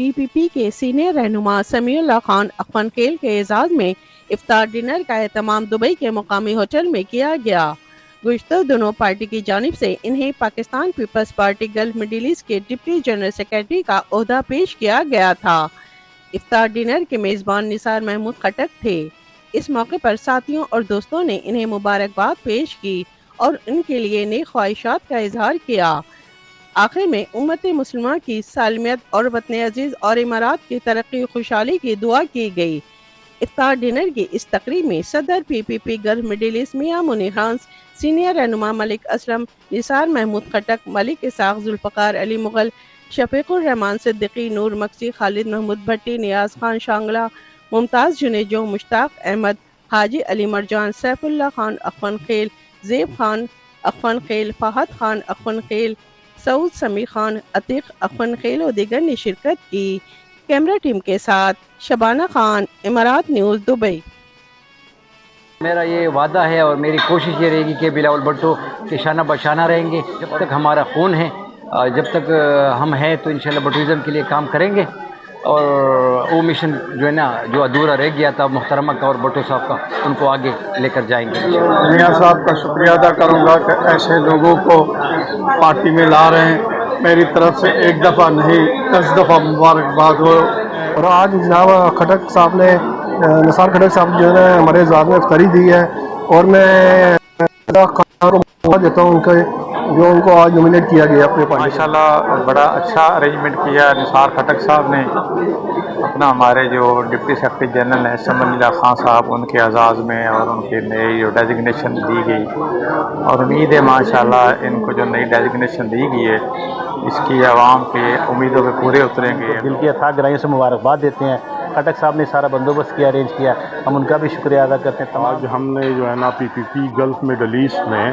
PPP کے senior رہنما سمیع اللہ خان اخوان خیل کے اعزاز میں افطار ڈنر کا اہتمام دبئی کے مقامی ہوٹل میں کیا گیا۔ گزشتہ دنوں پارٹی کی جانب سے انہیں Pakistan Peoples Party Gulf Middle East کے ڈپٹی جنرل سیکرٹری کا عہدہ پیش کیا گیا تھا۔ افطار ڈنر کے میزبان نثار محمود خٹک تھے۔ اس موقع پر ساتھیوں اور دوستوں نے انہیں مبارکباد پیش کی اور ان کے لیے نیک خواہشات کا اظہار کیا۔ آخر میں امت مسلمہ کی سالمیت اور وطن عزیز اور امارات کی ترقی و خوشحالی کی دعا کی گئی۔ افطار ڈنر کی اس تقریب میں صدر PPP گلف مڈل ایسٹ میاں منیر خان، سینئر رہنما ملک اسلم، نثار محمود خٹک، ملک اسحاق، ذوالفقار علی مغل، شفیق الرحمان صدیقی، نور مکسی، خالد محمود بھٹی، نیاز خان شانگلہ، ممتاز جنیجو، مشتاق احمد، حاجی علی مرجان، سیف اللہ خان اخوان خیل، زیب خان اخوان خیل، فہد خان اخوان خیل، سعود سمیع خان، عتیق اخوان خیل و دیگر نے شرکت کی۔ کیمرہ ٹیم کے ساتھ شبانہ خان، امارات نیوز، دبئی۔ میرا یہ وعدہ ہے اور میری کوشش یہ رہے گی کہ بلاول بھٹو کے شانہ بشانہ رہیں گے جب تک ہمارا خون ہے، جب تک ہم ہیں تو انشاءاللہ بھٹوازم کے لیے کام کریں گے، اور وہ مشن جو ہے نا جو ادھورا رہ گیا تھا محترمہ کا اور بھٹو صاحب کا، ان کو آگے لے کر جائیں گے۔ میاں صاحب کا شکریہ ادا کروں گا کہ ایسے لوگوں کو پارٹی میں لا رہے ہیں۔ میری طرف سے ایک دفعہ نہیں 10 دفعہ مبارکباد ہو۔ اور آج جناب خٹک صاحب نے، نثار خٹک صاحب جو ہے ہمارے اعزاز میں افطاری دی ہے، اور میں خان کو مبارک دیتا ہوں جو ان کو آج نومینیٹ کیا گیا اپنے پارٹی۔ ماشاءاللہ بڑا اچھا ارینجمنٹ کیا نثار خٹک صاحب نے، اپنا ہمارے جو ڈپٹی سیکرٹری جنرل ہیں سمیع اللہ خان صاحب، ان کے اعزاز میں اور ان کے نئی جو ڈیزگنیشن دی گئی، اور امید ہے ماشاءاللہ ان کو جو نئی ڈیزگنیشن دی گئی ہے اس کی عوام کے امیدوں پہ پورے اتریں گے۔ دل کی اتھاہ گہرائیوں سے مبارکباد دیتے ہیں۔ خٹک صاحب نے سارا بندوبست کیا، ارینج کیا، ہم ان کا بھی شکریہ ادا کرتے ہیں۔ آج ہم نے جو ہے نا PPP گلف مڈل ایسٹ میں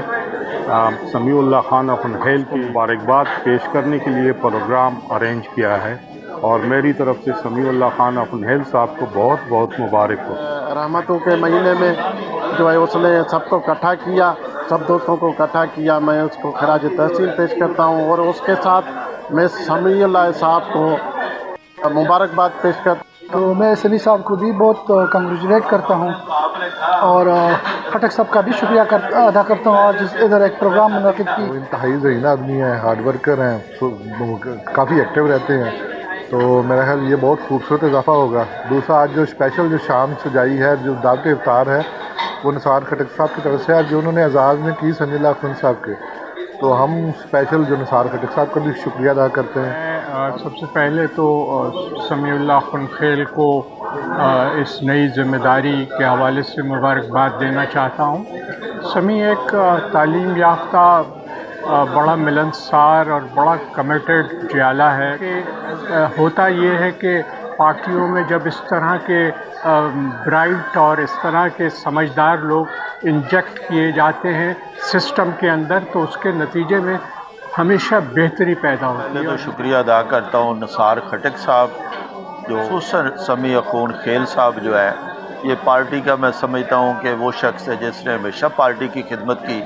سمیع اللہ خان اخوان خیل کی مبارکباد پیش کرنے کے لیے پروگرام ارینج کیا ہے، اور میری طرف سے سمیع اللہ خان اخوان خیل صاحب کو بہت بہت مبارک ہو۔ رحمتوں کے مہینے میں جو ہے اس نے سب کو اکٹھا کیا، سب دوستوں کو اکٹھا کیا، میں اس کو خراج تحسین پیش کرتا ہوں، اور اس کے ساتھ میں سمیع اللہ صاحب کو مبارکباد پیش کرتا ہوں۔ تو میں سمیع صاحب کو بھی بہت کنگریچولیٹ کرتا ہوں، اور خٹک صاحب کا بھی شکریہ ادا کرتا ہوں۔ آج ادھر ایک پروگرام منعقد کی۔ وہ انتہائی ذہین آدمی ہیں، ہارڈ ورکر ہیں، کافی ایکٹیو رہتے ہیں، تو میرا خیال یہ بہت خوبصورت اضافہ ہوگا۔ دوسرا آج جو اسپیشل جو شام سجائی ہے، جو دعوت افطار ہے، وہ نثار خٹک صاحب کی طرف سے ہے، جو انہوں نے اعزاز میں کی سمیع اللہ خان صاحب کے، تو ہم اسپیشل جو نثار خٹک صاحب کا بھی شکریہ ادا کرتے ہیں۔ سب سے پہلے تو سمیع اللہ خان خیل کو اس نئی ذمہ داری کے حوالے سے مبارکباد دینا چاہتا ہوں۔ سمیع ایک تعلیم یافتہ، بڑا ملنسار اور بڑا کمیٹڈ جیالہ ہے۔ کہ ہوتا یہ ہے کہ پارٹیوں میں جب اس طرح کے برائٹ اور اس طرح کے سمجھدار لوگ انجیکٹ کیے جاتے ہیں سسٹم کے اندر، تو اس کے نتیجے میں ہمیشہ بہتری پیدا ہوتی ہے۔ میں تو شکریہ ادا کرتا ہوں نثار خٹک صاحب، جو خصوصاً سمیع اخوان خیل صاحب جو ہے، یہ پارٹی کا میں سمجھتا ہوں کہ وہ شخص ہے جس نے ہمیشہ پارٹی کی خدمت کی۔